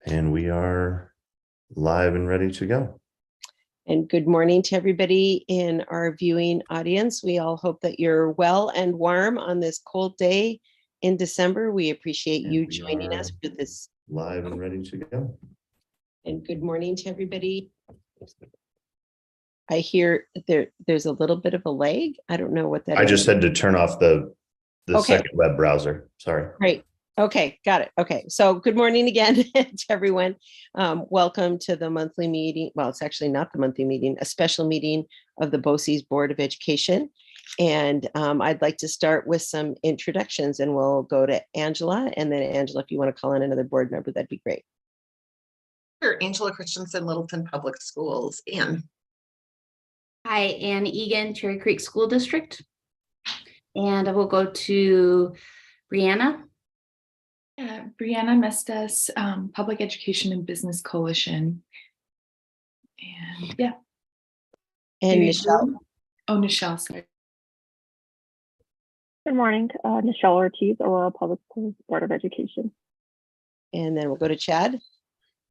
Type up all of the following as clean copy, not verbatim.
And we are live and ready to go. And good morning to everybody in our viewing audience. We all hope that you're well and warm on this cold day in December. We appreciate you joining us for this. Live and ready to go. And good morning to everybody. I hear there's a little bit of a lag. I don't know what that is. I just had to turn off the Okay. second web browser. Sorry. Great. Okay, got it. Okay, so good morning again to everyone. Welcome to the monthly meeting. Well, it's actually not the monthly meeting, a special meeting of the BOCES Board of Education. And I'd like to start with some introductions, and we'll go to Angela. And then Angela, if you want to call in another board member, that'd be great. Sure. Angela Christensen, Littleton Public Schools. Ann. Hi, Ann Egan, Cherry Creek School District. And I will go to Brianna. Brianna Mestas, Public Education and Business Coalition. And yeah. And Nichelle. Oh, Nichelle, sorry. Good morning, Nichelle Ortiz, Aurora Public Schools Board of Education. And then we'll go to Chad.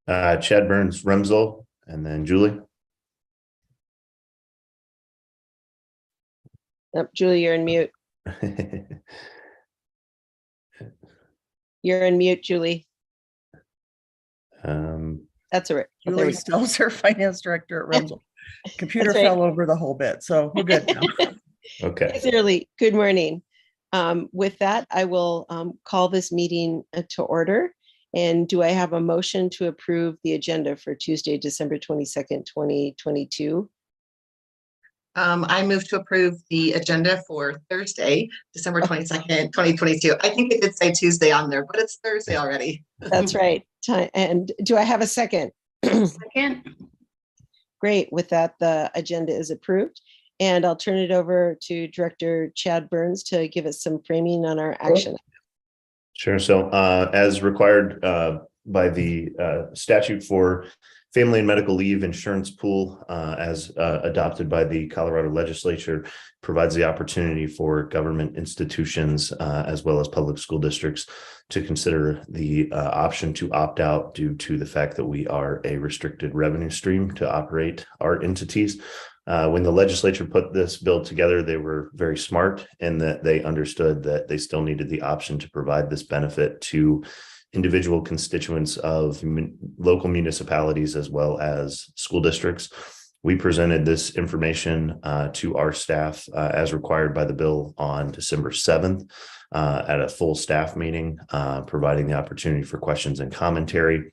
Chad Burns, Remsel, and then Julie. Oh, Julie, you're in mute. You're in mute, Julie. That's all right. Julie Stelzer, our finance director at Remsel. Computer right. fell over the whole bit, so we're good now. Okay. Sincerely, good morning. With that, I will call this meeting to order. And do I have a motion to approve the agenda for Tuesday, December 22nd, 2022? I move to approve the agenda for Thursday, December 22nd, 2022. I think it did say Tuesday on there, but it's Thursday already. That's right. And do I have a second? Second. Great. With that, the agenda is approved. And I'll turn it over to Director Chad Burns to give us some framing on our action. Sure. So as required by the statute for Family and Medical Leave Insurance Pool, as adopted by the Colorado Legislature, provides the opportunity for government institutions as well as public school districts to consider the option to opt out due to the fact that we are a restricted revenue stream to operate our entities. When the legislature put this bill together, they were very smart in that they understood that they still needed the option to provide this benefit to individual constituents of local municipalities as well as school districts. We presented this information to our staff as required by the bill on December 7th at a full staff meeting, providing the opportunity for questions and commentary.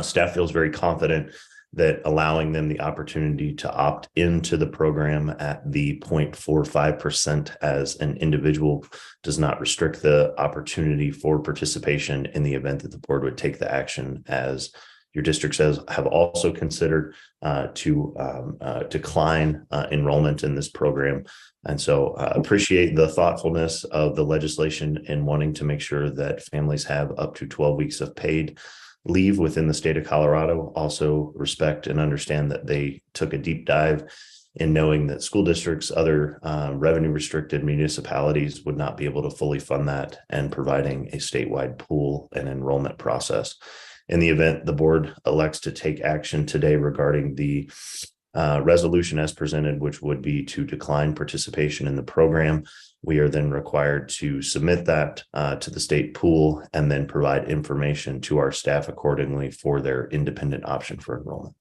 Staff feels very confident that allowing them the opportunity to opt into the program at the 0.45% as an individual does not restrict the opportunity for participation in the event that the board would take the action, as your districts have also considered to decline enrollment in this program. And so appreciate the thoughtfulness of the legislation in wanting to make sure that families have up to 12 weeks of paid leave within the state of Colorado. Also respect and understand that they took a deep dive in knowing that school districts, other revenue restricted municipalities would not be able to fully fund that, and providing a statewide pool and enrollment process. In the event the board elects to take action today regarding the resolution as presented, which would be to decline participation in the program, we are then required to submit that to the state pool and then provide information to our staff accordingly for their independent option for enrollment.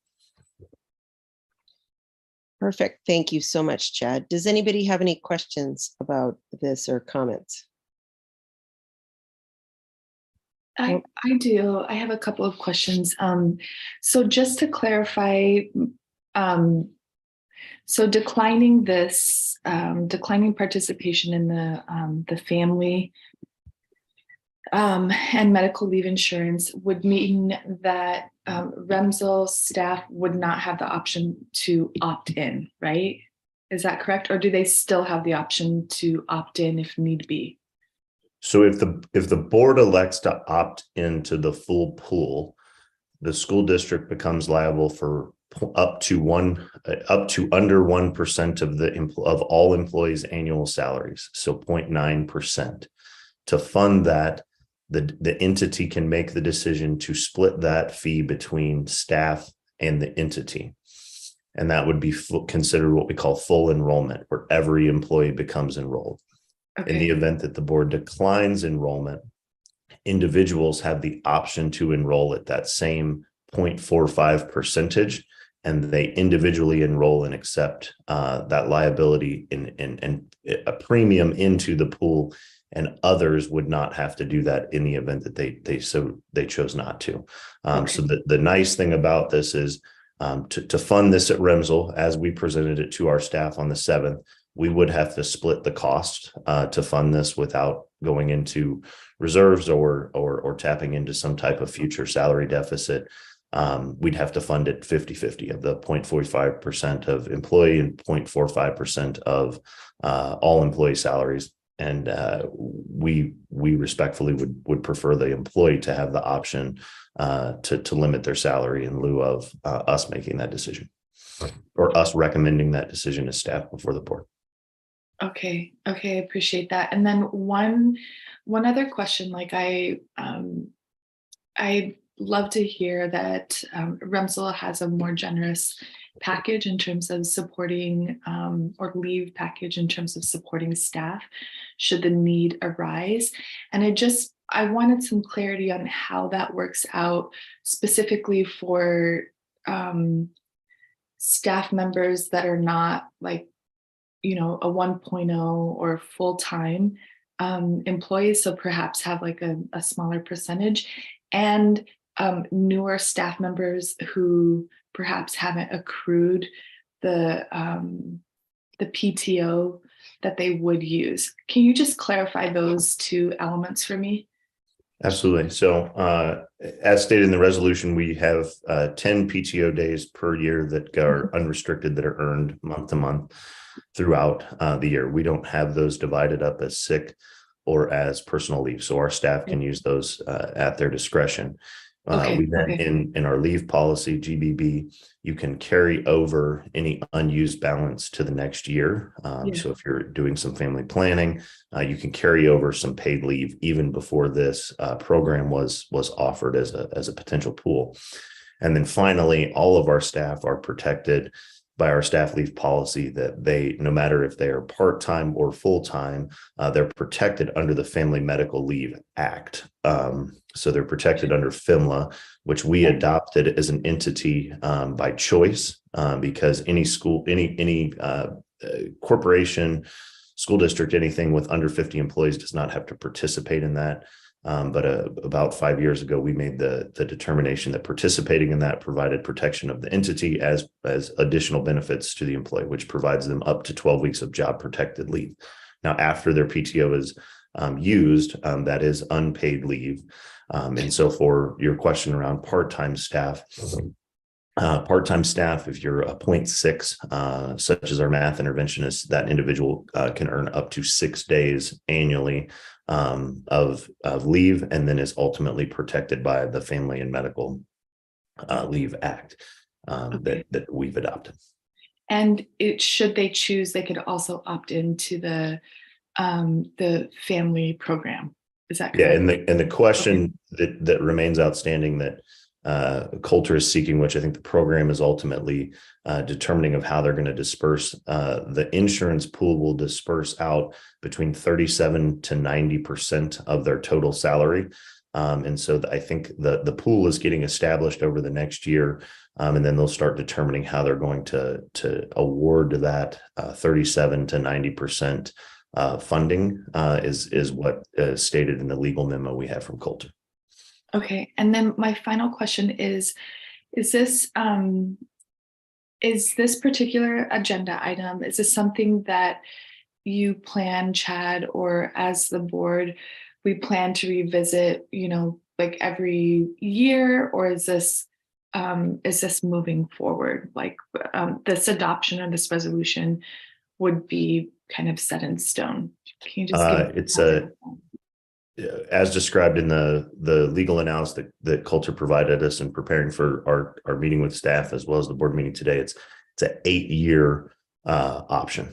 Perfect. Thank you so much, Chad. Does anybody have any questions about this or comments? I do. I have a couple of questions. So just to clarify, so declining this, declining participation in the family and medical leave insurance would mean that Remsel staff would not have the option to opt in, right? Is that correct? Or do they still have the option to opt in if need be? So if the board elects to opt into the full pool, the school district becomes liable for up to under 1% of all employees' annual salaries, so 0.9%. To fund that, the entity can make the decision to split that fee between staff and the entity. And that would be considered what we call full enrollment, where every employee becomes enrolled. In the event that the board declines enrollment, individuals have the option to enroll at that same 0.45 percentage, and they individually enroll and accept that liability and a premium into the pool, and others would not have to do that in the event that they chose not to. So the nice thing about this is to fund this at Remsel, as we presented it to our staff on the 7th, we would have to split the cost to fund this without going into reserves or tapping into some type of future salary deficit. We'd have to fund it 50-50 of the 0.45% of employee and 0.45% of all employee salaries. And we respectfully would prefer the employee to have the option to limit their salary in lieu of us making that decision, or us recommending that decision as staff before the board. Okay, I appreciate that. And then one other question, like I love to hear that Remsel has a more generous package in terms of supporting or leave package in terms of supporting staff should the need arise. And I wanted some clarity on how that works out specifically for staff members that are not like, a 1.0 or full-time employees, so perhaps have like a smaller percentage, and newer staff members who perhaps haven't accrued the PTO that they would use. Can you just clarify those two elements for me? Absolutely. So as stated in the resolution, we have 10 PTO days per year that are unrestricted, that are earned month to month throughout the year. We don't have those divided up as sick or as personal leave, so our staff can use those at their discretion. We then in our leave policy, GBB, you can carry over any unused balance to the next year. So if you're doing some family planning, you can carry over some paid leave even before this program was offered as a potential pool. And then finally, all of our staff are protected by our staff leave policy, that they, no matter if they are part-time or full-time, they're protected under the Family Medical Leave Act. So they're protected under FAMLI, which we adopted as an entity by choice, because any school, any corporation, school district, anything with under 50 employees does not have to participate in that. But about 5 years ago, we made the determination that participating in that provided protection of the entity as additional benefits to the employee, which provides them up to 12 weeks of job protected leave. Now, after their PTO is used, that is unpaid leave. And so for your question around part-time staff, if you're a 0.6, such as our math interventionist, that individual can earn up to 6 days annually of leave, and then is ultimately protected by the Family and Medical Leave Act that we've adopted. And should they choose, they could also opt into the family program. Is that correct? Yeah, and the question that remains outstanding that Coulter is seeking, which I think the program is ultimately determining of how they're going to disperse. The insurance pool will disperse out between 37 to 90% of their total salary. And so I think the pool is getting established over the next year. And then they'll start determining how they're going to award that 37 to 90% funding is what is stated in the legal memo we have from Coulter. Okay, and then my final question is this particular agenda item, is this something that you plan, Chad, or as the board, we plan to revisit, like every year, or is this moving forward? Like this adoption of this resolution would be kind of set in stone? Can you just as described in the legal analysis that Coulter provided us in preparing for our meeting with staff, as well as the board meeting today, it's an 8-year option.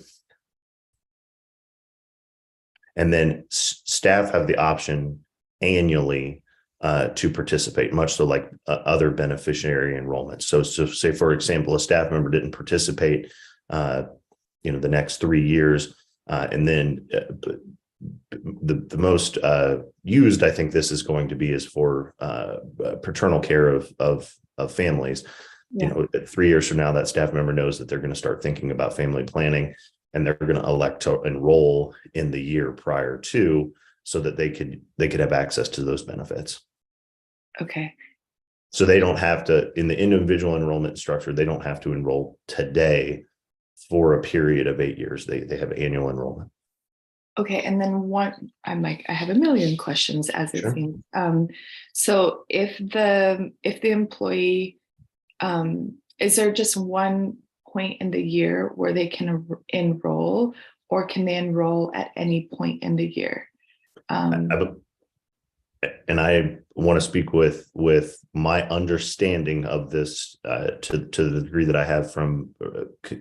And then staff have the option annually to participate, much so like other beneficiary enrollments. So say, for example, a staff member didn't participate, the next 3 years, and then the most used, I think this is going to be, is for paternal care of families. Yeah. 3 years from now, that staff member knows that they're going to start thinking about family planning, and they're going to elect to enroll in the year prior to, so that they could have access to those benefits. Okay. So they don't have to, in the individual enrollment structure, they don't have to enroll today for a period of 8 years. They have annual enrollment. Okay, and then I have a million questions as it Sure. seems. So if the employee, is there just one point in the year where they can enroll, or can they enroll at any point in the year? And I want to speak with my understanding of this to the degree that I have from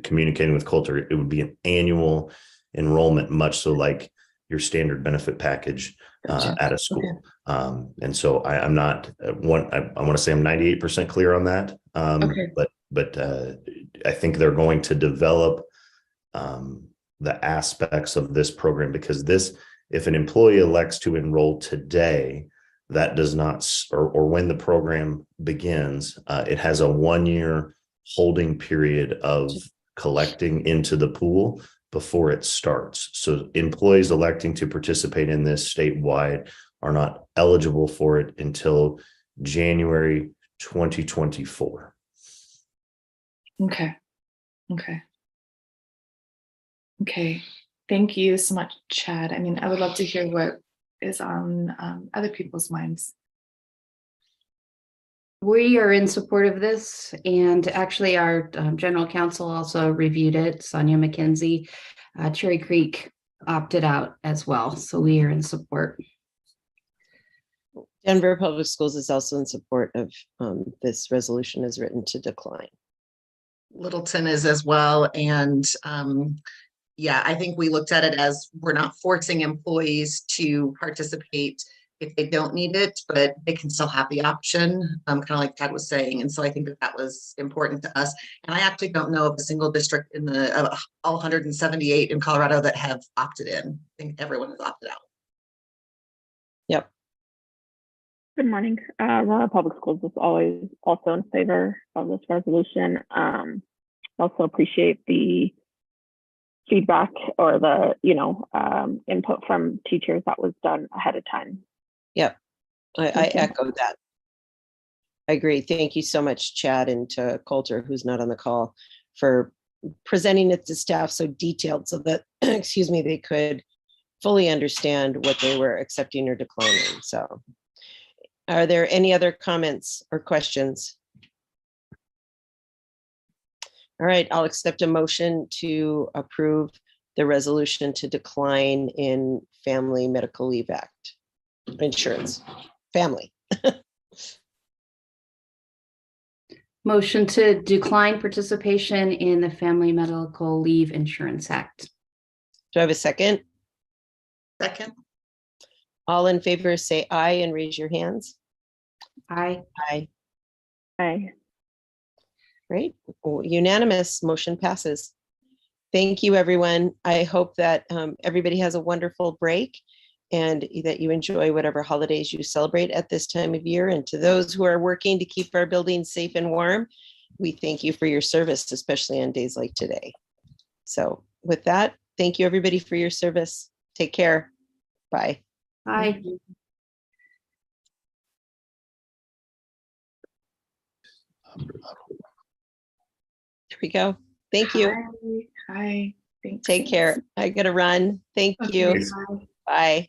communicating with Coulter. It would be an annual enrollment, much so like your standard benefit package Gotcha. at a school. Okay. And so I'm not I want to say I'm 98% clear on that. Okay. But I think they're going to develop the aspects of this program, because if an employee elects to enroll today, that does not, or when the program begins, it has a 1-year holding period of collecting into the pool before it starts. So employees electing to participate in this statewide are not eligible for it until January 2024. Okay. Thank you so much, Chad. I mean, I would love to hear what is on other people's minds. We are in support of this, and actually our general counsel also reviewed it. Sonia McKenzie, Cherry Creek opted out as well, so we are in support. Denver Public Schools is also in support of this resolution as written to decline. Littleton is as well. And yeah, I think we looked at it as, we're not forcing employees to participate if they don't need it, but they can still have the option, kind of like Ted was saying. And so I think that was important to us. And I actually don't know of a single district in the all 178 in Colorado that have opted in. I think everyone has opted out. Yep. Good morning. Aurora Public Schools is always also in favor of this resolution. Also appreciate the feedback or the input from teachers that was done ahead of time. Yep, I echo that. I agree. Thank you so much, Chad, and to Coulter, who's not on the call, for presenting it to staff so detailed so that, excuse me, they could fully understand what they were accepting or declining. So are there any other comments or questions? All right, I'll accept a motion to approve the resolution to decline in Family Medical Leave Act. Insurance, family. Motion to decline participation in the Family Medical Leave Insurance Act. Do I have a second? Second. All in favor, say aye and raise your hands. Aye. Aye. Aye. Great. Unanimous. Motion passes. Thank you, everyone. I hope that everybody has a wonderful break and that you enjoy whatever holidays you celebrate at this time of year. And to those who are working to keep our buildings safe and warm, we thank you for your service, especially on days like today. So with that, thank you, everybody, for your service. Take care. Bye. Aye. There we go. Thank you. Hi. Thanks. Take care. I gotta run. Thank you. Thanks. Bye.